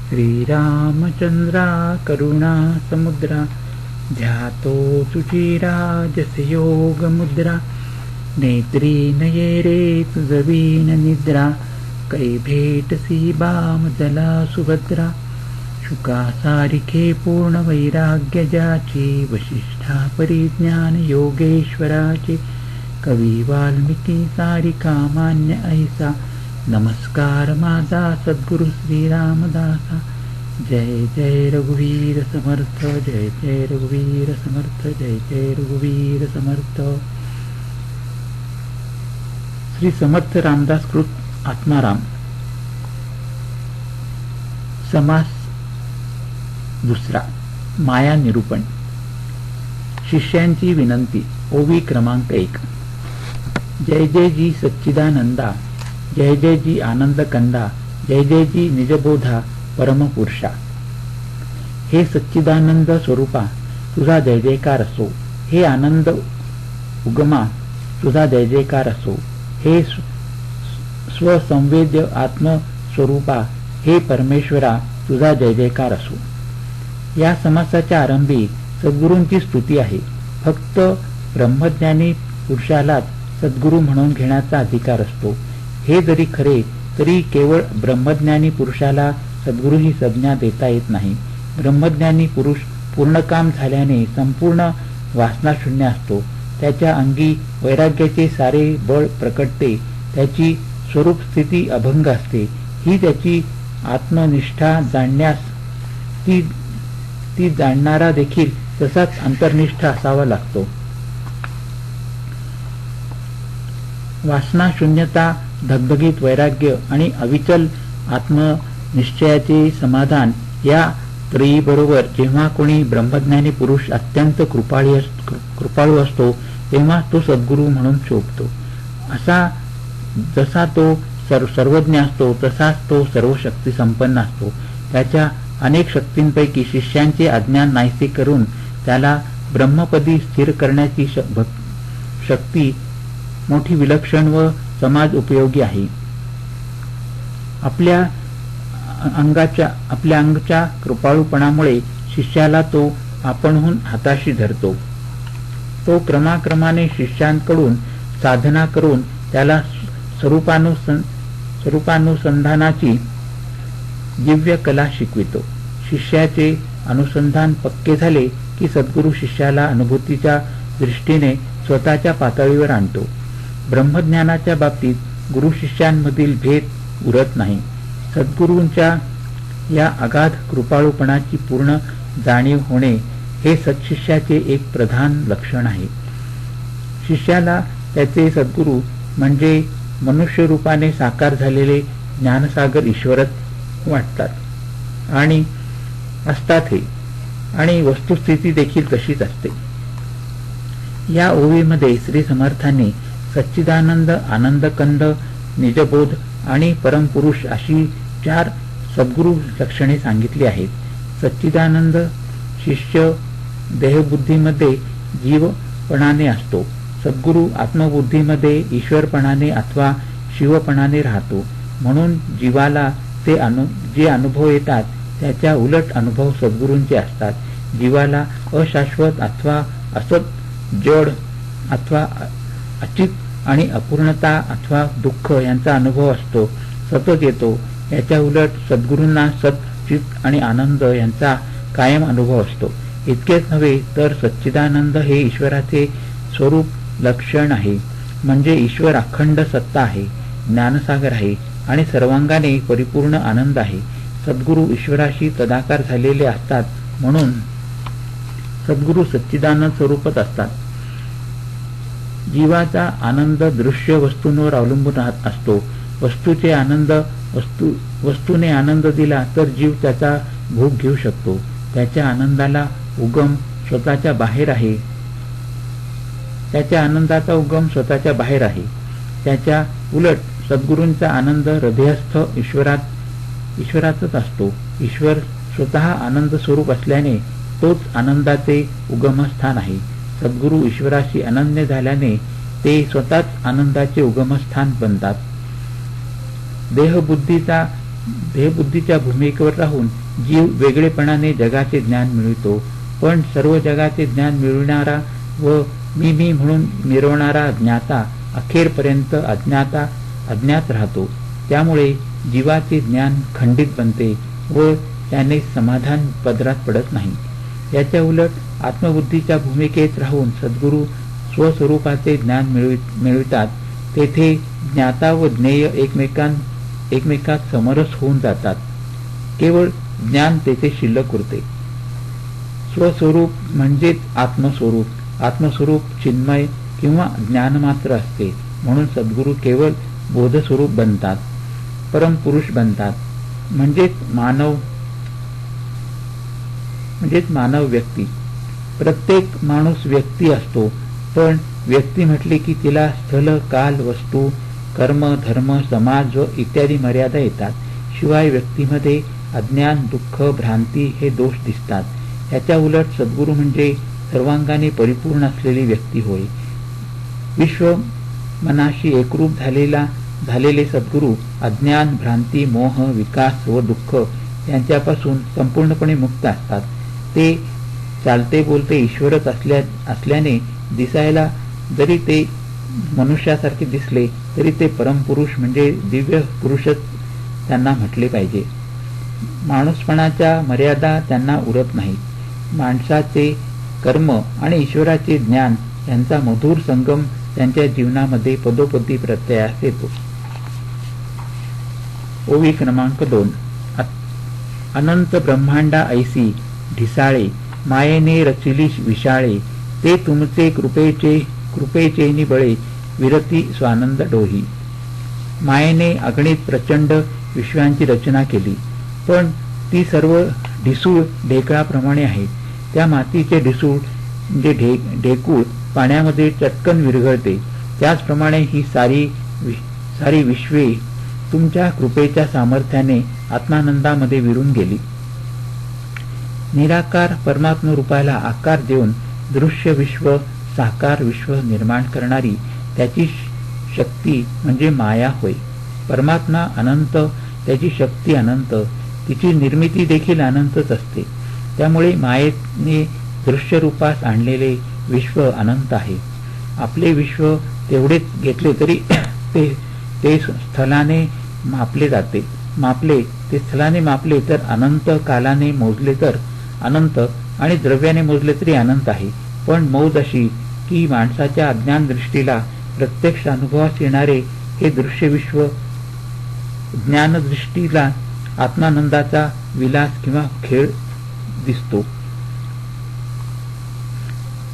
श्रीरामचंद्रा करुणा समुद्रा ध्यातो सुचिरा जसे योग मुद्रा नेत्री नये रे तुझवीन निद्रा कै भेटसी बाम जला सुभद्रा शुका सारिखे पूर्ण वैराग्य ज्याचे वशिष्ठा परिज्ञान योगेश्वराचे कवी वाल्मिकी सारिका मान्य ऐसा नमस्कार माझा सद्गुरु श्रीरामदासा जय जय रघुवीर समर्थ जय जय रघुवीर समर्थ जय जय रघुवीर समर्थ। श्री समर्थ रामदास कृत आत्माराम समास दुसरा माया निरूपण। शिष्यांची विनंती। ओवी क्रमांक 1। जय जय जी सच्चिदानंदा जय जय जी आनंद कंदा जय जय जी निजबोधा परमपुरुषा। हे सच्चिदानंद स्वरूपा तुझा जय जयकार असो। हे आनंद उगमा तुझा जय जयकार असो। हे स्वसंवेद्य आत्मस्वरूपा हे परमेश्वरा तुझा जय जयकार असो। या समासाच्या आरंभी सद्गुरूंची स्तुती आहे। फक्त ब्रह्मज्ञानी पुरुषालाच सद्गुरू म्हणून घेण्याचा अधिकार असतो। हे जरी खरे तरी केवळ ब्रह्मज्ञानी पुरुषाला सद्गुरू ही संज्ञा देता येत नाही। ब्रह्मज्ञानी पुरुष पूर्णकाम झाल्याने संपूर्ण वासनाशून्य असतो। त्याच्या अंगी वैराग्याचे सारे बळ प्रकटते। त्याची स्वरूप स्थिती अभंग असते। ही त्याची आत्मनिष्ठा जाणण्यास ती जाणणारा देखील तसाच अंतर्निष्ठ असावा लागतो। वासनाशून्यता धगधगीत वैराग्य आणि अविचल आत्मनिश्चयाचे समाधान या त्रयीबरोबर जेव्हा कोणी ब्रह्मज्ञानी पुरुष अत्यंत कृपाळू असतो तेव्हा तो सद्गुरू म्हणून शोभतो। जसा तो सर्वज्ञ असतो तसाच तो सर्व शक्ती संपन्न असतो। त्याच्या अनेक शक्तींपैकी शिष्यांचे अज्ञान नाहीसे करून त्याला ब्रह्मपदी स्थिर करण्याची शक्ती मोठी विलक्षण व समाज उपयोगी आहे। आपल्या अंगच्या कृपाळूपणामुळे शिष्याला तो आपणहून हाताशी धरतो। तो क्रमाक्रमाने शिष्यांकडून साधना करून त्याला स्वरूपानुसंधानाची दिव्य कला शिकवितो। शिष्याचे अनुसंधान पक्के झाले की सद्गुरू शिष्याला अनुभूतीच्या दृष्टीने स्वतःच्या पातळीवर आणतो। ब्रह्मज्ञानाच्या बाबतीत गुरु शिष्यांमधील भेद उरत नाही। सद्गुरूंच्या या अगाध कृपाळूपणाची पूर्ण जाणीव होणे हे सत्शिष्याचे एक प्रधान लक्षण आहे। शिष्याला त्याचे सद्गुरू म्हणजे मनुष्य रूपाने साकार झालेले ज्ञानसागर ईश्वरच वाटतात आणि असतात हे, आणि वस्तुस्थिती देखील तशीच असते। या ओवीमध्ये श्री समर्थांनी सच्चिदानंद, आनंदकंद, निजबोध आणि परमपुरुष अशी 4 सद्गुरू लक्षणे सांगितली आहेत। सच्चिदानंद शिष्य देहबुद्धीमध्ये जीवपणाने असतो। सद्गुरू आत्मबुद्धीमध्ये ईश्वरपणाने अथवा शिवपणाने राहतो। म्हणून जीवाला जे अनुभव येतात त्याच्या उलट अनुभव सद्गुरूंचे असतात। जीवाला अशाश्वत अथवा असत, जड अथवा अचित आणि अपूर्णता अथवा दुःख यांचा अनुभव असतो, सतत येतो। याच्या उलट सद्गुरूंना सत, चित आणि आनंद यांचा कायम अनुभव असतो। इतकेच नव्हे तर सच्चिदानंद हे ईश्वराचे स्वरूप लक्षण आहे। म्हणजे ईश्वर अखंड सत्ता आहे, ज्ञानसागर आहे आणि सर्वांगाने परिपूर्ण आनंद आहे। सद्गुरू ईश्वराशी तदाकार झालेले असतात म्हणून सद्गुरू सच्चिदानंद स्वरूपच असतात। जीवाचा आनंद दृश्य वस्तूंवर अवलंबून असतो। वस्तूने आनंद दिला तर जीव त्याचा भोग घेऊ शकतो। त्याच्या आनंदाला उगम स्वतःच्या बाहेर आहे। त्याच्या आनंदाचा उगम स्वतःच्या बाहेर आहे। त्याच्या उलट सद्गुरूंचा आनंद हृदयस्थ ईश्वरातच असतो। ईश्वर स्वतः आनंद स्वरूप असल्याने तोच आनंदाचे उगमस्थान आहे। सद्गुरू ईश्वराशी अनन्य झाल्याने ते स्वतःच आनंदाचे उगमस्थान बनतात। देहबुद्धीचा देहबुद्धीच्या भूमिकेवर राहून जीव वेगळेपणाने जगाचे ज्ञान मिळवितो, पण सर्व जगाचे ज्ञान मिळविणारा व मी म्हणून मिरवणारा ज्ञाता अखेरपर्यंत अज्ञात राहतो. त्यामुळे जीवाचे ज्ञान खंडित बनते व त्याने समाधान पदरात पडत नाही. याच्या उलट आत्मबुद्धीच्या भूमिकेत राहून सद्गुरू स्वस्वरूपाचे ज्ञान मिळवितात. तेथे ज्ञाता व ज्ञेय एकमेकात समरस होऊन जातात. केवळ ज्ञान तेथे शिल्लक उरते. स्वस्वरूप म्हणजेच आत्मस्वरूप. आत्मस्वरूप चिन्मय किंवा ज्ञानमात्र असते, म्हणून सद्गुरू केवळ बोधस्वरूप बनतात, परमपुरुष बनतात. म्हणजेच मानव व्यक्ती. प्रत्येक माणूस व्यक्ती असतो, पण व्यक्ती म्हटले की तिला स्थल, काल, वस्तू, कर्म, धर्म, समाज व इत्यादी मर्यादा येतात. शिवाय व्यक्तीमध्ये अज्ञान, दुःख, भ्रांती हे दोष दिसतात. याच्या उलट सद्गुरू म्हणजे सर्वांगाने परिपूर्ण असलेली व्यक्ती होय. विश्व मनाशी एकरूप झालेले सद्गुरू अज्ञान, भ्रांती, मोह, विकास व दुःख यांच्यापासून संपूर्णपणे मुक्त असतात. ते चालते बोलते ईश्वरच असल्याने दिसायला जरी ते मनुष्यासारखे दिसले तरी ते परमपुरुष म्हणजे दिव्य पुरुषच त्यांना म्हटले पाहिजे. माणूसपणाच्या मर्यादा त्यांना उरत नाहीत. माणसाचे कर्म आणि ईश्वराचे ज्ञान यांचा मधुर संगम त्यांच्या जीवनामध्ये पदोपदी प्रत्ययास येतो. ओवी क्रमांक 2. अनंत ब्रह्मांडा ऐसी ढिसाळे, मायेने रचिली विशाळे, ते तुमचे कृपेचे निबळे, विरती स्वानंद डोही. मायेने अगणित प्रचंड विश्वांची रचना केली, पण ती सर्व ढिसूळ ढेकळाप्रमाणे आहेत. त्या मातीचे ढिसूळ म्हणजे ढेकूळ पाण्यामध्ये चटकन विरघळते, त्याचप्रमाणे ही सारी विश्वे तुमच्या कृपेच्या सामर्थ्याने आत्मानंदामध्ये विरून गेली. निराकार परमात्म रूपाला आकार देऊन दृश्य विश्व, साकार विश्व निर्माण करणारी त्याची शक्ती म्हणजे माया होय. परमात्मा अनंत, त्याची शक्ती अनंत, तिची निर्मिती देखील अनंतच असते. त्यामुळे मायेने दृश्य रूपास आणलेले विश्व अनंत आहे. आपले विश्व तेवढेच घेतले तरी ते स्थलाने मापले तर अनंत, कालाने मोजले तर अनंत आणि द्रव्याने मोजले तरी अनंत आहे. पण मौज अशी की माणसाच्या अज्ञान दृष्टीला प्रत्यक्ष अनुभवास येणारे हे दृश्य विश्व ज्ञानदृष्टीला आत्मानंदाचा विलास किंवा खेळ दिसतो.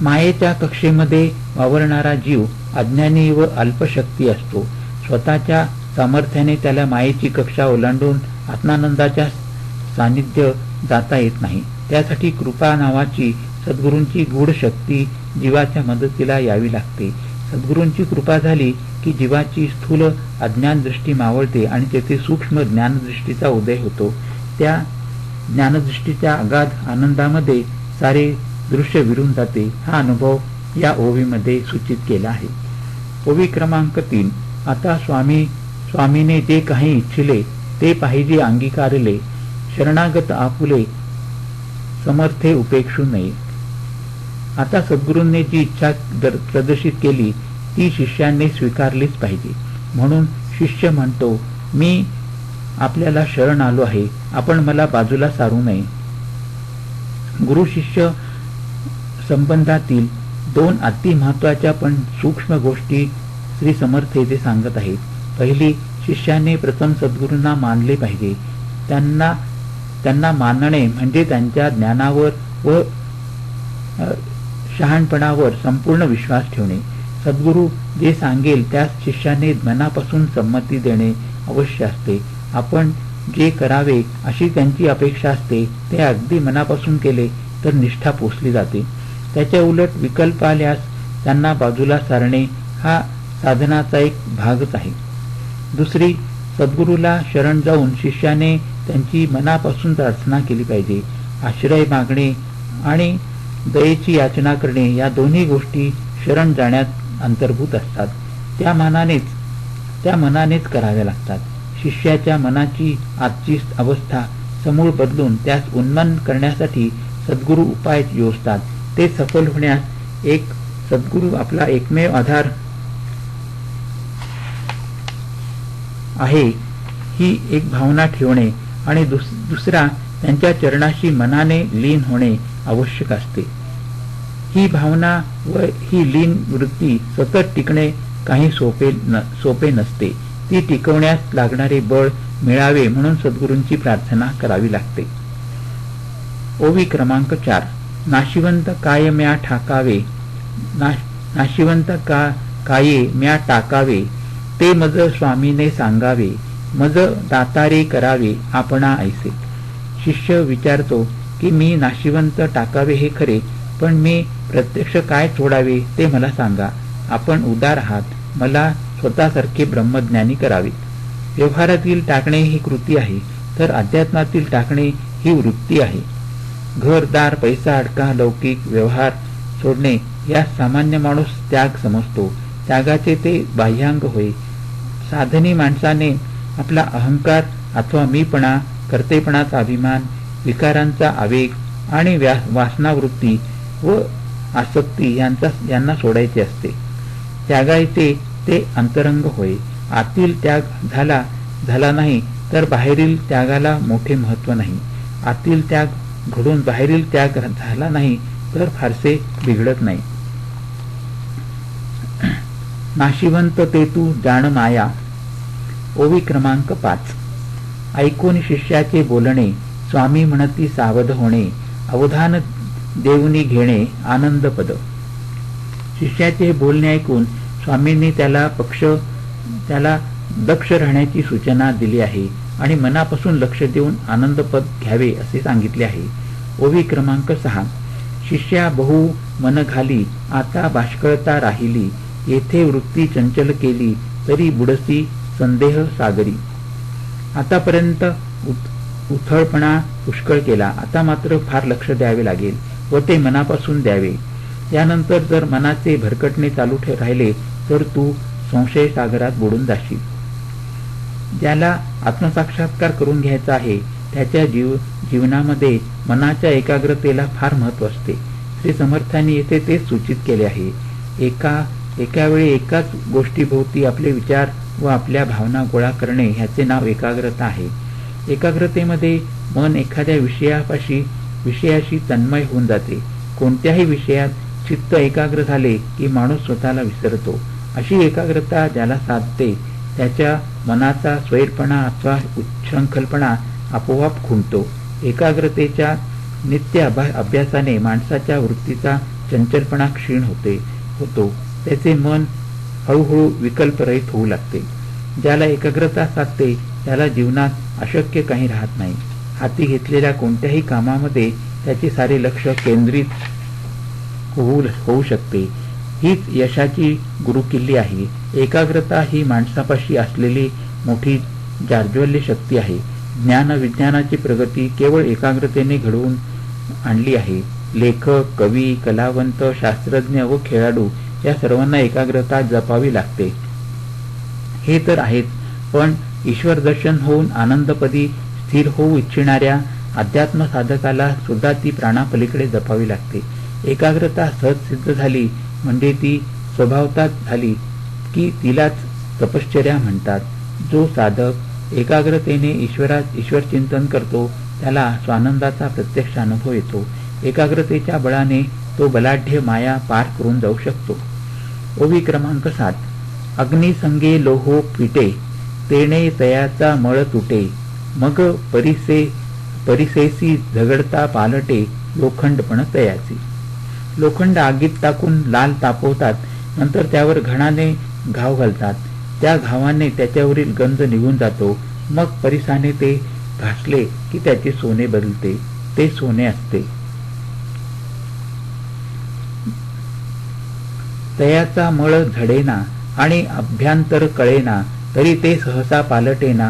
मायेच्या कक्षेमध्ये वावरणारा जीव अज्ञानी व अल्पशक्ती असतो. स्वतःच्या सामर्थ्याने त्याला मायेची कक्षा ओलांडून आत्मानंदाच्या सान्निध्य जाता येत नाही. त्यासाठी कृपा नावाची सद्गुरूंची गूढ शक्ती जीवाच्या मदतीला यावी लागते. सद्गुरूंची कृपा झाली की जीवाची स्थूल अज्ञान दृष्टी मावळते आणि तेथे सूक्ष्म ज्ञानदृष्टीचा उदय होतो. त्या ज्ञानदृष्टीच्या अगाध आनंदामध्ये सारे दृश्य विरून जाते. हा अनुभव या ओवीमध्ये सूचित केला आहे. ओवी क्रमांक 3. आता स्वामीने जे काही इच्छिले ते पाहिजे अंगीकारले, शरणागत आपुले समर्थे उपेक्षू नये. आता सद्गुरूंनी जी इच्छा प्रदर्शित केली ती शिष्यांनी स्वीकारलीच पाहिजे. म्हणून शिष्य म्हणतो, मी आपल्याला शरण आलो आहे, आपण मला बाजूला सारू नये. गुरु शिष्य संबंधातील 2 अति महत्वाच्या पण सूक्ष्म गोष्टी श्री समर्थ येथे सांगत आहेत. पहिली, शिष्याने प्रथम सद्गुरूंना मानले पाहिजे. त्यांना मानणे म्हणजे त्यांच्या ज्ञानावर व शहाणपणावर संपूर्ण विश्वास ठेवणे. सद्गुरू जे सांगेल त्यास शिष्याने मनापासून संमती देणे अवश्य असते. आपण जे करावे अशी त्यांची अपेक्षा असते ते अगदी मनापासून केले तर निष्ठा पोचली जाते. त्याच्या उलट विकल्प आल्यास त्यांना बाजूला सारणे हा साधनाचा एक भागच आहे. दुसरी, सद्गुरूला शरण जाऊन शिष्याने त्यांची मनापासून प्रार्थना केली पाहिजे. आश्रय मागणे आणि दयेची याचना करणे या दोन्ही गोष्टी शरण जाण्यात अंतर्भूत असतात. त्या मनानेच कराव्या लागतात. शिष्याच्या मनाची आजची अवस्था समूळ बदलून त्यास उन्मन करण्यासाठी सद्गुरू उपाय योजतात. ते सफल होण्यास एक सद्गुरू आपला एकमेव आधार आहे ही एक भावना ठेवणे आणि दुसरा त्यांच्या चरणाशी मनाने लीन होणे आवश्यक असते. ही भावना व ही लीन वृत्ती सतत टिकणे काही सोपे नसते. ती टिकवण्यास लागणारे बळ मिळावे म्हणून सद्गुरूंची प्रार्थना करावी लागते. ओवी क्रमांक 4. नाशिवंत काय म्या ठाकावे, नाशिवंत काये म्या टाकावे, ते मज स्वामीने सांगावे, मज दातारे करावे आपणा ऐसे. शिष्य विचारतो की मी नाशिवंत टाकावे हे खरे, पण मी प्रत्यक्ष काय सोडावे ते मला सांगा. आपण उदार आहात, मला स्वतःसारखे ब्रह्मज्ञानी करावे. व्यवहारातील टाकणे ही कृती आहे, तर अध्यात्मातील टाकणे ही वृत्ती आहे. घरदार, पैसा, अडका, लौकिक व्यवहार सोडणे या सामान्य माणूस त्याग समजतो. त्यागाचे ते बाह्यांग होय. साधनी माणसाने आपला अहंकार अथवा मीपणा, कर्तेपणाचा अभिमान, विकारांचा आवेग आणि वासनावृत्ती व आसक्ती यांना सोडायचे असते. त्यागायचे ते अंतरंग होय. आतील त्याग झाला नाही तर बाहेरील त्यागाला मोठे महत्व नाही. आतील त्याग घडून बाहेरील त्याग झाला नाही तर फारसे बिघडत नाही. नाशिवंत ते तू जाण माया. ओवी क्रमांक 5. ऐकून शिष्याचे बोलणे, स्वामी म्हणती सावध होणे, अवधान देऊनी घेणे आनंदपद. शिष्याचे बोलणे ऐकून स्वामींनी त्याला दक्ष राहण्याची सूचना दिली आहे आणि मनापासून लक्ष देऊन आनंदपद घ्यावे असे सांगितले आहे. ओवी क्रमांक 6. शिष्या बहु मन घाली, आता बाष्कळता राहिली, येथे वृत्ती चंचल केली, तरी बुडसी संदेह सागरी. आतापर्यंत उथळपणा पुष्कळ केला, आता मात्र फार लक्ष द्यावे लागेल व ते मनापासून द्यावे. यानंतर जर मनाचे भरकटणे चालू राहिले तर तू संशय सागरात बुडून जाशील. ज्याला आत्मसाक्षात्कार करून घ्यायचा आहे त्याच्या जीवनामध्ये मनाच्या एकाग्रतेला फार महत्व असते. श्री समर्थांनी येथे तेच सूचित केले आहे. एका वेळी एकाच गोष्टीभोवती आपले विचार व आपल्या भावना गोळा करणे ह्याचे नाव एकाग्रता आहे. एकाग्रतेमध्ये मन एखाद्या विषयाशी तन्मय होऊन जाते. कोणत्याही विषयात चित्त एकाग्र झाले की माणूस स्वतःला विसरतो. अशी एकाग्रता ज्याला साधते त्याच्या मनाचा स्वैरपणा अथवा उच्छृंखलपणा आपोआप खुंटतो. एकाग्रतेच्या नित्य अभ्यासाने माणसाच्या वृत्तीचा चंचलपणा क्षीण होतो. त्याचे मन हळूहळू विकल्परहित होऊ लागते. ज्याला एकाग्रता साधते त्याला जीवनात अशक्य काही राहत नाही. हाती घेतलेल्या कोणत्याही कामामध्ये त्याचे सारे लक्ष केंद्रित होऊ शकते. हीच यशाची गुरुकिल्ली आहे. एकाग्रता ही माणसापाशी असलेली मोठी जाज्वल्य शक्ती आहे. ज्ञान विज्ञानाची प्रगती केवळ एकाग्रतेने घडवून आणली आहे. लेखक, कवी, कलावंत, शास्त्रज्ञ व खेळाडू या सर्वांना एकाग्रता जपावी लागते हे तर आहेच, पण ईश्वर दर्शन होऊन आनंदपदी स्थिर होऊ इच्छिणाऱ्या अध्यात्म साधकाला सुद्धा ती प्राणापलीकडे जपावी लागते. एकाग्रता सहज सिद्ध झाली म्हणजे ती स्वभावतात झाली की तिलाच तपश्चर्या म्हणतात. जो साधक एकाग्रतेने ईश्वर चिंतन करतो त्याला स्वानंदाचा प्रत्यक्ष अनुभव येतो. एकाग्रतेच्या बळाने तो बलाढ्य माया पार करून जाऊ शकतो. ओवी क्रमांक 7. अग्निसंगे लोहो पिटे, तेणे तयाचा मळ तुटे, मग परिसेसी झगडता पालटे, लोखंडपण तयाची. लोखंड आगीत टाकून लाल तापवतात, नंतर त्यावर घणाने घाव घालतात. त्या घावाने त्याच्यावरील गंज निघून जातो. मग परिसाने ते घासले की त्याचे सोने बदलते. ते सोने असते. तयाचा मळ झडेना आणि अभ्यंतर कळेना, तरी ते सहसा पालटेना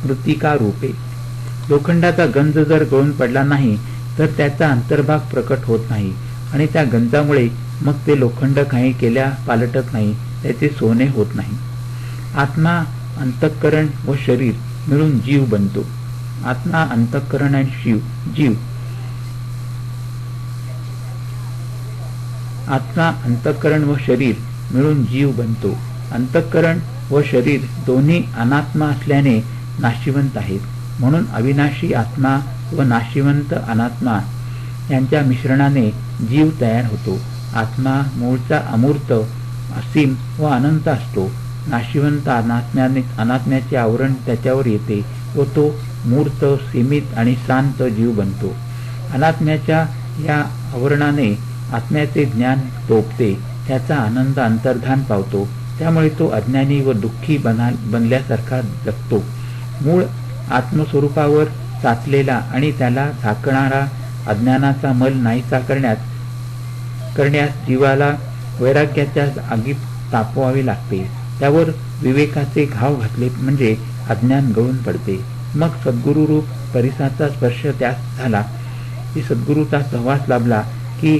मृतिका रूपे. लोखंडाचा गंज जर गळून पडला नाही तर त्याचा अंतर्भाग प्रकट होत नाही आणि त्या गंजामुळे मग ते लोखंड काही केल्या पालटत नाही, त्याचे सोने होत नाही. आत्मा अंतःकरण व शरीर मिळून जीव बनतो. आत्मा, अंतःकरण आणि जीव आत्मा, अंतःकरण व शरीर मिळून जीव बनतो. अंतःकरण व शरीर दोन्ही अनात्मा असल्याने नाशिवंत आहेत. म्हणून अविनाशी आत्मा व नाशिवंत अनात्मा यांच्या मिश्रणाने जीव तयार होतो. आत्मा मूळचा अमूर्त, असीम व अनंत असतो. नाशिवंत अनात्म्याचे आवरण त्याच्यावर येते व तो मूर्त, सीमित आणि शांत जीव बनतो. अनात्म्याच्या या आवरणाने आत्म्याचे ज्ञान टोपते, त्याचा आनंद अंतर्धान पावतो. त्यामुळे तो अज्ञानी व दुःखी बनल्यासारखा जगतो. मूळ आत्मस्वरूपावर साचलेला आणि त्याला झाकणारा अज्ञानाचा मल नाहीसा करण्यास जीवाला वैराग्याच्या आगीत तापवावे लागते. त्यावर विवेकाचे घाव घातले म्हणजे अज्ञान गळून पडते. मग सद्गुरुरूप परिसाचा स्पर्श त्यास झाला की सद्गुरूचा सहवास लाभला की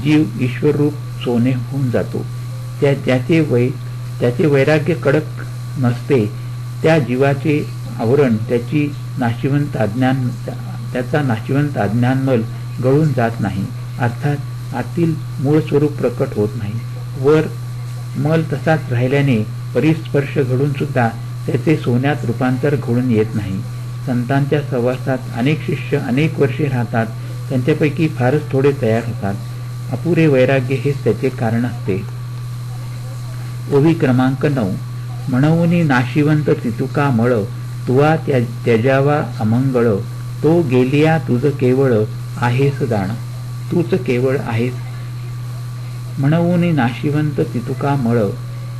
जीव ईश्वररूप सोने होऊन जातो. त्याचे वैराग्य कडक नसते. त्या जीवाचे आवरण त्याचा नाशिवंत अज्ञानमल गळून जात नाही. अर्थात आतील मूळ स्वरूप प्रकट होत नाही. वर मल तसाच राहिल्याने परिस्पर्श घडून सुद्धा त्याचे सोन्यात रूपांतर घडून येत नाही. संतांच्या सहवासात अनेक शिष्य अनेक वर्षे राहतात. त्यांच्यापैकी फारच थोडे तयार होतात. अपुरे वैराग्य हेच त्याचे कारण असते. ओवी क्रमांक 9. म्हणूनी नाशिवंत तितुका मळ, तुवा त्यजावा अमंगळ. तो गेलिया तुझ केवळ आहेस जाण. तूच केवळ आहेस. म्हणूनी नाशिवंत तितुका मळ,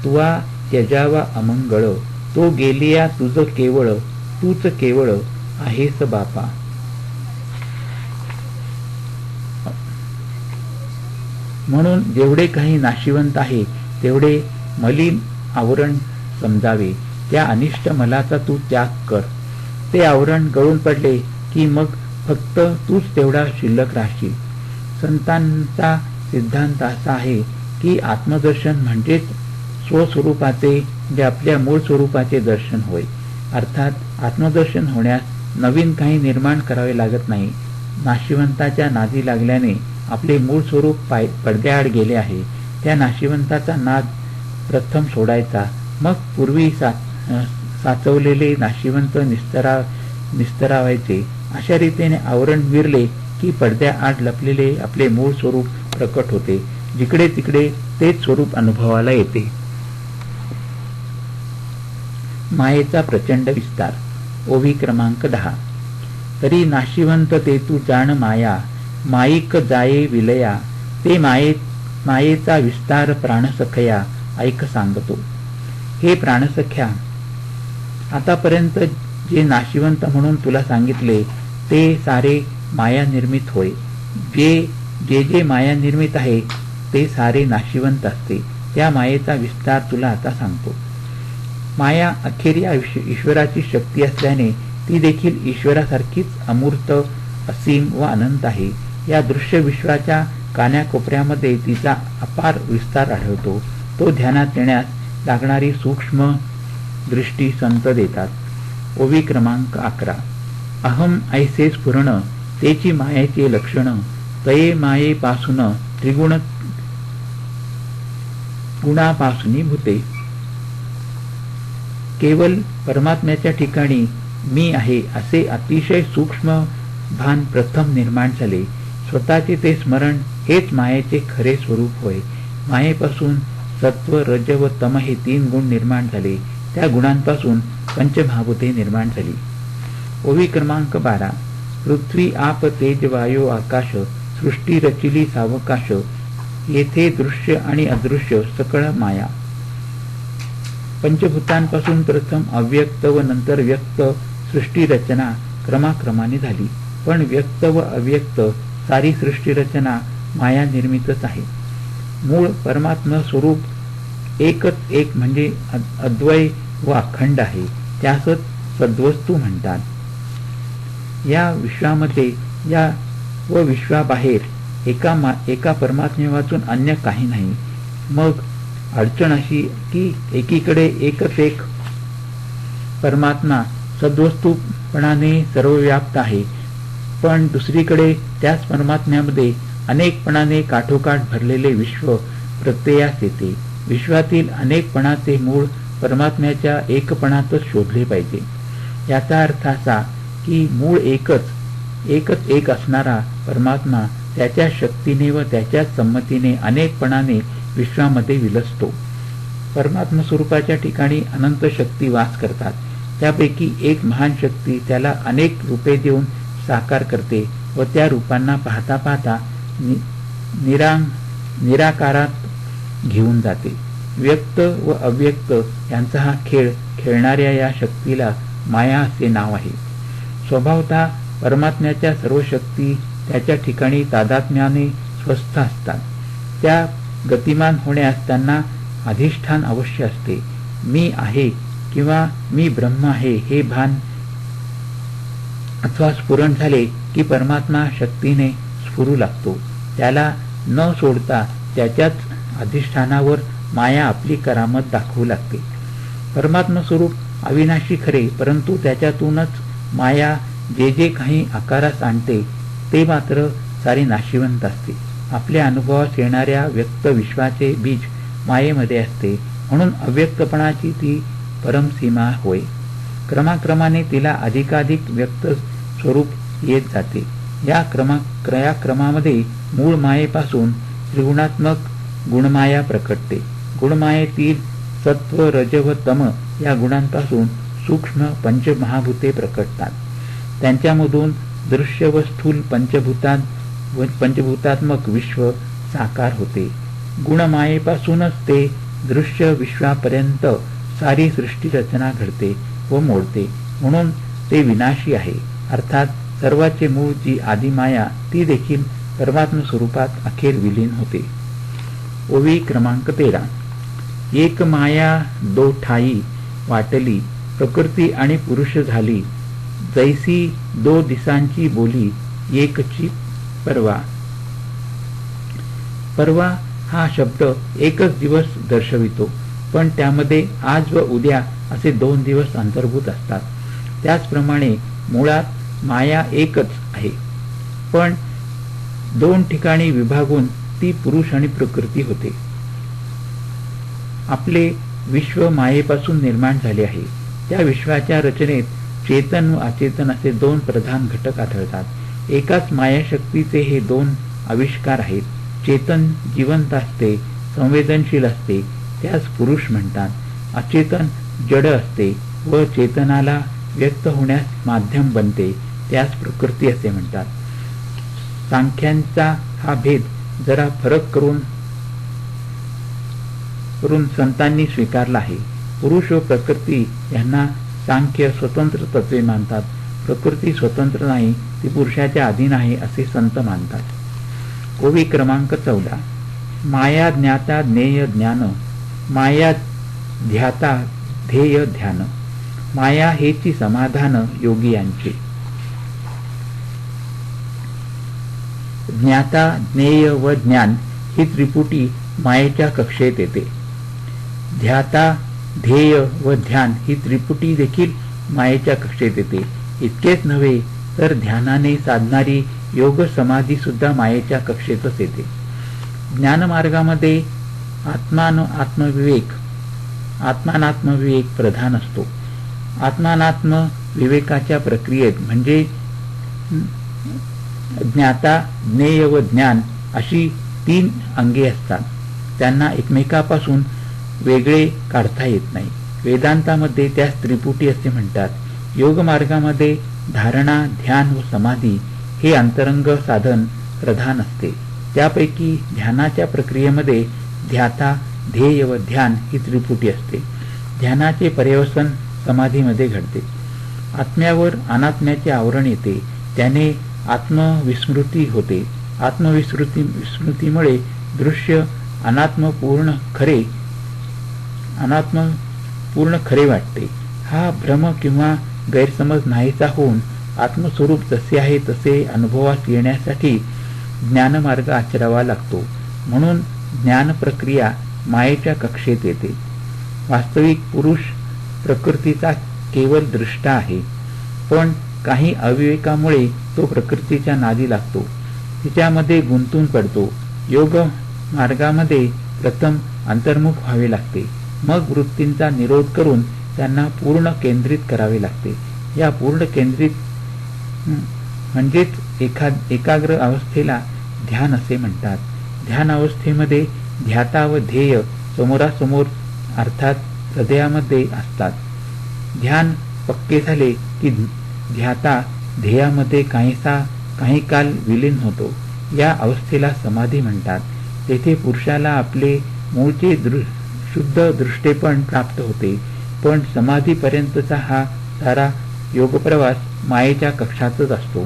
तुवा त्यजावा अमंगळ. तो गेलिया तुझ केवळ, तूच केवळ आहेस बापा. म्हणून जेवढे काही नाशिवंत आहे तेवढे मलिन आवरण समजावे. त्या अनिष्ट मलाचा तू त्याग कर. ते आवरण गळून पडले की मग फक्त तूच तेवढा शिल्लक राहशील. संतांचा सिद्धांत असा आहे की आत्मदर्शन म्हणजेच स्वस्वरूपाचे जे आपल्या मूळ स्वरूपाचे दर्शन होय. अर्थात आत्मदर्शन होण्यास नवीन काही निर्माण करावे लागत नाही. नाशिवंताच्या नादी लागल्याने आपले मूळ स्वरूप पडद्याआड गेले आहे. त्या नाशिवंताचा नाद प्रथम सोडायचा, मग पूर्वी साचवलेले नाशिवंत निस्तरावायचे. अशा रीतीने आवरण विरले की पडद्याआड लपलेले आपले मूळ स्वरूप प्रकट होते. जिकडे तिकडे तेच स्वरूप अनुभवाला येते. मायेचा प्रचंड विस्तार. ओवी क्रमांक 10. तरी नाशिवंत ते तू जाण माया, माईक जाये विलया. ते मायेचा विस्तार प्राणसखया ऐक सांगतो. हे प्राणसख्या, आतापर्यंत जे नाशिवंत म्हणून तुला सांगितले ते सारे माया निर्मित होय. जे माया निर्मित आहे ते सारे नाशिवंत असते. त्या मायेचा विस्तार तुला आता सांगतो. माया अखेर या ईश्वराची शक्ती असल्याने ती देखील ईश्वरासारखीच अमूर्त, असीम व अनंत आहे. या दृश्य विश्वाच्या कान्याकोपऱ्यामध्ये तिचा अपार विस्तार आढळतो. तो ध्यानात येण्यास लागणारी सूक्ष्म दृष्टी संत देतात. ओवी क्रमांक 11. अहम ऐसे स्फुरण, तेची मायेचे लक्षण. तये मायेपासून त्रिगुण गुणापासून भूते. केवळ परमात्म्याच्या ठिकाणी मी आहे असे अतिशय सूक्ष्म भान प्रथम निर्माण झाले. स्वतःचे ते स्मरण हेच मायेचे खरे स्वरूप होय. मायेपासून सत्व, रज व तम हे 3 गुण निर्माण झाले. त्या गुणांपासून पंचमहाभूते निर्माण झाली. ओवी क्रमांक 12. पृथ्वी, आप, तेज, वायू, आकाश, सृष्टी रचिली सावकाश. येथे दृश्य आणि अदृश्य सकळ माया. पंचभूतांपासून प्रथम अव्यक्त व नंतर व्यक्त सृष्टी रचना क्रमाक्रमाने झाली. पण व्यक्त व अव्यक्त सारी सृष्टी रचना माया निर्मितच आहे. मूळ परमात्मा स्वरूप एकच एक म्हणजे अद्वय व अखंड आहे. त्यासच सद्वस्तू म्हणतात. या विश्वामध्ये या व विश्वाबाहेर एका परमात्मे वाचून अन्य काही नाही. मग अडचण अशी की एकीकडे एकच एक परमात्मा सद्वस्तुपणाने सर्वव्याप्त आहे, पण दुसरीकडे त्याच परमात्म्यामध्ये अनेकपणाने काठोकाठ भरलेले विश्व प्रत्ययास येते. विश्वातील अनेकपणाचे मूळ परमात्म्याच्या एकपणातच शोधले पाहिजे. याचा अर्थ असा की मूळ एकच एक असणारा परमात्मा त्याच्या शक्तीने व त्याच्याच संमतीने अनेकपणाने विश्वामध्ये विलसतो. परमात्मा स्वरूपाच्या ठिकाणी अनंत शक्ती वास करतात. त्यापैकी एक महान शक्ती त्याला अनेक रूपे देऊन साकार करते व त्या रूपांना पाहता पाहता निराकारात घेऊन जाते. व्यक्त व अव्यक्त यांचा हा खेळ खेळणाऱ्या या शक्तीला माया असे नाव आहे. स्वभावतः परमात्म्याच्या सर्व शक्ती त्याच्या ठिकाणी तादात्म्याने स्वस्थ असतात. त्या गतिमान होण्यास त्यांना अधिष्ठान अवश्य असते. मी आहे किंवा मी ब्रह्म आहे हे भान अथवा स्फुरण झाले की परमात्मा शक्तीने स्फुरू लागतो. त्याला न सोडता त्याच्याच अधिष्ठानावर माया आपली करामत दाखवू लागते. परमात्मा स्वरूप अविनाशी खरे, परंतु त्याच्यातूनच माया जे जे काही आकारास आणते ते मात्र सारे नाशिवंत असते. आपल्या अनुभवास येणाऱ्या व्यक्त विश्वाचे बीज मायेमध्ये असते, म्हणून अव्यक्तपणाची ती परमसीमा होय. क्रमाक्रमाने तिला अधिकाधिक व्यक्त स्वरूप येत जाते. या क्रमामध्ये मूळ मायेपासून त्रिगुणात्मक गुणमाया प्रकटते. गुणमायेतील सत्व, रज व तम या गुणांपासून सूक्ष्म पंचमहाभूते प्रकटतात. त्यांच्यामधून दृश्य व स्थूल पंचभूतात्मक विश्व साकार होते. गुणमायेपासूनच ते दृश्य विश्वापर्यंत सारी सृष्टी रचना घडते व मोडते, म्हणून ते विनाशी आहे. अर्थात सर्वाचे मूळ जी आदिमाया ती देखील परमात्म स्वरूपात अखेर विलीन होते. ओवी क्रमांक 13. एक माया दो ठाई वाटली, प्रकृती आणि पुरुष झाली, जैसी दो दिसांची बोली, एकची परवा. परवा हा शब्द एकच दिवस दर्शवितो, पण त्यामध्ये आज व उद्या असे 2 दिवस अंतर्भूत असतात. त्याचप्रमाणे मुळात माया एकच आहे, पण 2 ठिकाणी विभागून ती पुरुष आणि प्रकृती होते. आपले विश्व मायेपासून निर्माण झाले आहे. त्या विश्वाच्या रचनेत चेतन व अचेतन असे 2 प्रधान घटक आढळतात. एकाच मायाशक्तीचे हे 2 आविष्कार आहेत. चेतन जिवंत असते, संवेदनशील असते, त्यास पुरुष म्हणतात. अचेतन जड असते व चेतनाला व्यक्त होण्यास माध्यम बनते, त्यास प्रकृती असे म्हणतात. सांख्यांचा हा भेद जरा फरक करून संतांनी स्वीकारला आहे. पुरुष व प्रकृती यांना सांख्य स्वतंत्र तत्वे मानतात. प्रकृती स्वतंत्र नाही, ती पुरुषाच्या अधीन आहे असे संत मानतात. ओवी क्रमांक 14. माया ज्ञाता ज्ञेय ज्ञान, माया ध्याता ध्येय ध्यान, माया हेची समाधान योगियांचे. ज्ञाता, ज्ञेय व ज्ञान ही त्रिपुटी मायेच्या कक्षेत येते. ध्याता, ध्येय व ध्यान ही त्रिपुटी देखील मायेच्या कक्षेत येते. इतकेच नव्हे तर ध्यानाने साधणारी योग समाधी सुद्धा मायेच्या कक्षेतच येते. ज्ञानमार्गामध्ये आत्मानात्मविवेक प्रधान असतो. आत्मानात्म विवेकाच्या प्रक्रियेत म्हणजे ज्ञाता, ज्ञेय व ज्ञान अशी 3 अंगे असतात. त्यांना एकमेकापासून वेगळे काढता येत नाही. वेदांतामध्ये त्यास त्रिपुटी असे म्हणतात. योगमार्गामध्ये धारणा, ध्यान व समाधी हे अंतरंग साधन प्रधान असते. त्यापैकी ध्यानाच्या प्रक्रियेमध्ये ध्याता, ध्येय व ध्यान ही त्रिपुटी असते. ध्यानाचे पर्यवसन समाधीमध्ये घडते. आत्म्यावर अनात्म्याचे आवरण येते. त्याने आत्मविस्मृती होते. आत्मविस्मृतीमुळे दृश्य अनात्मपूर्ण खरे वाटते. हा भ्रम किंवा गैरसमज नाहीसा होऊन आत्मस्वरूप जसे आहे तसे अनुभवास येण्यासाठी ज्ञानमार्ग आचरावा लागतो. म्हणून ज्ञान प्रक्रिया मायेच्या कक्षेत येते. वास्तविक पुरुष प्रकृतीचा केवळ दृष्टा आहे, पण काही अविवेकामुळे तो प्रकृतीच्या नादी लागतो, तिच्यामध्ये गुंतून पडतो. योग मार्गामध्ये प्रथम अंतर्मुख व्हावे लागते, मग वृत्तींचा निरोध करून त्यांना पूर्ण केंद्रित करावे लागते. या पूर्ण केंद्रित म्हणजेच एकाग्र अवस्थेला ध्यान असे म्हणतात. ध्यान अवस्थेमध्ये ध्याता व ध्येय समोरासमोर अर्थात हृदयामध्ये असतात. ध्यान पक्के झाले की ध्याता ध्येयामध्ये काही काल विलीन होतो. या अवस्थेला समाधी म्हणतात. तेथे पुरुषाला आपले मूळचे शुद्ध दृष्टेपण प्राप्त होते, पण समाधीपर्यंतचा हा सारा योगप्रवास मायेच्या कक्षातच असतो.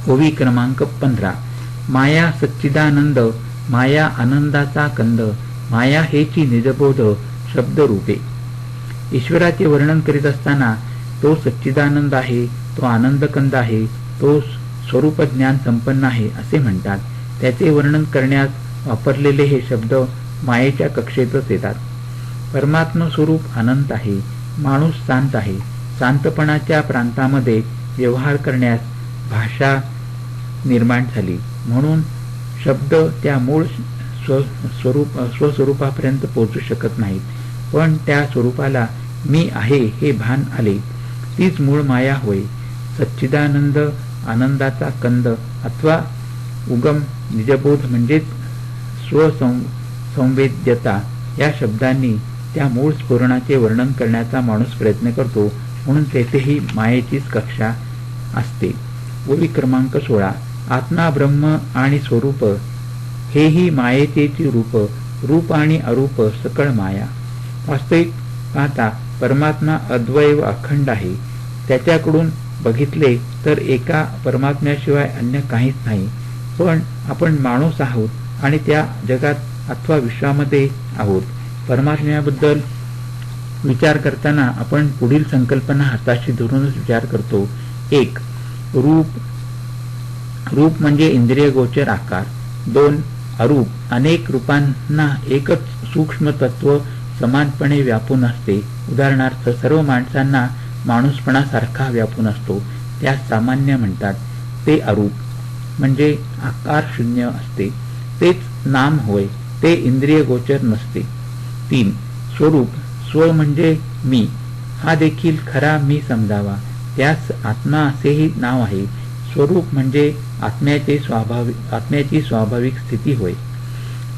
ओवी क्रमांक 15. माया सच्चिदानंद, माया आनंदाचा कंद, माया हेची निजबोध शब्दरूपे. ईश्वराचे वर्णन करीत असताना तो सच्चिदानंद आहे, तो आनंदकंद आहे, तो स्वरूप ज्ञान संपन्न आहे असे म्हणतात. त्याचे वर्णन करण्यास वापरलेले हे शब्द मायेच्या कक्षेतच येतात. परमात्म स्वरूप अनंत आहे, माणूस शांत आहे. शांतपणाच्या प्रांतामध्ये व्यवहार करण्यास भाषा निर्माण झाली, म्हणून शब्द त्या मूळ स्वस्वरूपापर्यंत पोहोचू शकत नाहीत. पण त्या स्वरूपाला मी आहे हे भान आले, तीच मूळ माया होय. सच्चिदानंद, आनंदाचा कंद अथवा उगम निजबोध म्हणजेच स्वसंवेद्यता या शब्दांनी त्या मूळ स्फुरणाचे वर्णन करण्याचा माणूस प्रयत्न करतो, म्हणून तेथेही मायेचीच कक्षा असते. ओवी क्रमांक 16. आत्मा ब्रह्म आणि स्वरूप हेही मायेचेच रूप, रूप आणि अरूप सकळ माया. वास्तविक पाहता परमात्मा अद्वय व अखंड आहे. त्याच्याकडून बघितले तर एका परमात्म्याशिवाय अन्य काहीच नाही. पण आपण माणूस आहोत आणि त्या जगात अथवा विश्वामध्ये आहोत. परमात्म्याबद्दल विचार करताना आपण पुढील संकल्पना हाताशी धरूनच विचार करतो. 1. रूप, रूप म्हणजे इंद्रिय गोचर आकार. 2. अरूप, अनेक रूपांना एकच सूक्ष्म तत्व समानपणे व्यापून असते. उदाहरणार्थ सर्व माणसांना माणूसपणासारखा व्यापून असतो, त्यास सामान्य म्हणतात. ते अरूप म्हणजे आकार शून्य असते. तेच नाम होय, ते इंद्रिय गोचर नसते. 3. स्वरूप, स्व म्हणजे मी, हा देखील खरा मी समजावा, त्यास आत्मा असेही नाव आहे. स्वरूप म्हणजे आत्म्याची स्वाभाविक स्थिती होय.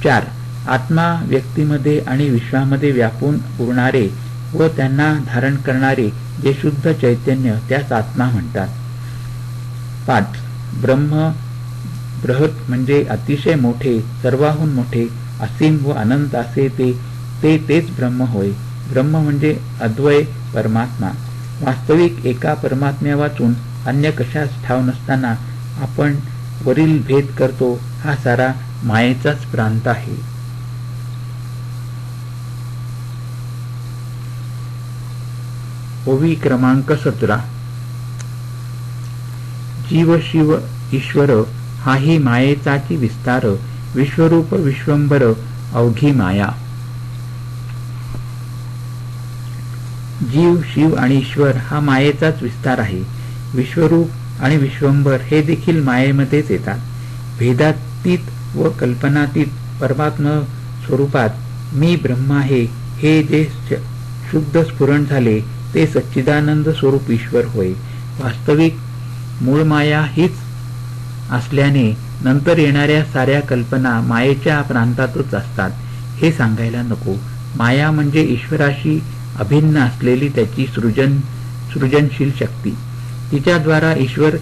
4. आत्मा व्यक्तीमध्ये आणि विश्वामध्ये व्यापून उरणारे व त्यांना धारण करणारे जे शुद्ध चैतन्य, त्यास आत्मा म्हणतात. 5. ब्रह्म, बृहत म्हणजे अतिशय मोठे, सर्वाहून मोठे, असीम व अनंत असे तेच ब्रह्म होय. ब्रह्म म्हणजे अद्वय परमात्मा. वास्तविक एका परमात्म्या वाचून अन्य कशास ठाव नसताना आपण वरील भेद करतो, हा सारा मायेचाच प्रांत आहे. ओवी क्रमांक 17. जीव शिव ईश्वर हाही मायेचाची विस्तार, विश्वरूप विश्वंभर अवघी माया. जीव, शिव आणि ईश्वर हा मायेचाच विस्तार आहे. विश्वरूप आणि विश्वंभर हे देखील मायेमध्येच येतात. भेदातीत व कल्पनातीत परमात्म स्वरूपात मी ब्रह्म आहे हे जे शुद्ध स्फुरण झाले ते सच्चिदानंद स्वरूप ईश्वर होय. वास्तविक मूळ माया हीच असल्याने नंतर येणाऱ्या साऱ्या कल्पना मायेच्या प्रांतातच असतात हे सांगायला नको. माया म्हणजे ईश्वराशी अभिन्न असलेली त्याची सृजनशील शक्ती. तिच्याद्वारा ईश्वर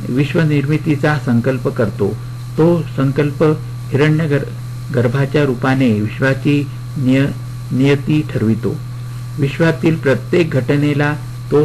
विश्वनिर्मितीचा संकल्प करतो. तो संकल्प हिरण्य गर्भाच्या रूपाने विश्वाची नियती ठरवितो. विश्वातील प्रत्येक घटनेला तो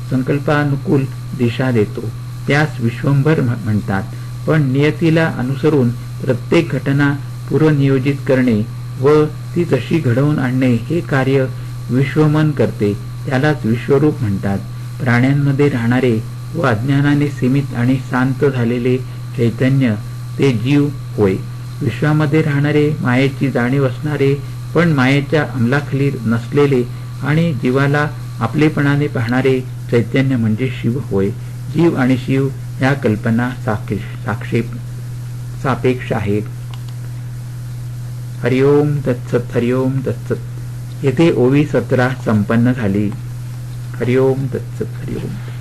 संकल्पानुकूल दिशा देतो, त्यास विश्वंभर म्हणतात. पण नियतीला अनुसरून प्रत्येक घटना पूर्वनियोजित करणे व ती तशी घडवून आणणे हे कार्य विश्वमन करते, त्यालाच विश्वरूप म्हणतात. प्राण्यांमध्ये राहणारे व अज्ञानाने सीमित आणि शांत झालेले चैतन्य ते जीव होय. विश्वामध्ये राहणारे मायेची जाणीव असणारे पण मायेच्या अंमलाखाली नसलेले आणि जीवाला आपलेपणाने पाहणारे चैतन्य म्हणजे शिव होय. जीव आणि शिव ह्या कल्पना सापेक्ष आहेत. हरिओम तत्सत. हरिओम तत्सत. येथे ओवी 17 संपन्न झाली. हरिओम तत्सत. हरिओम.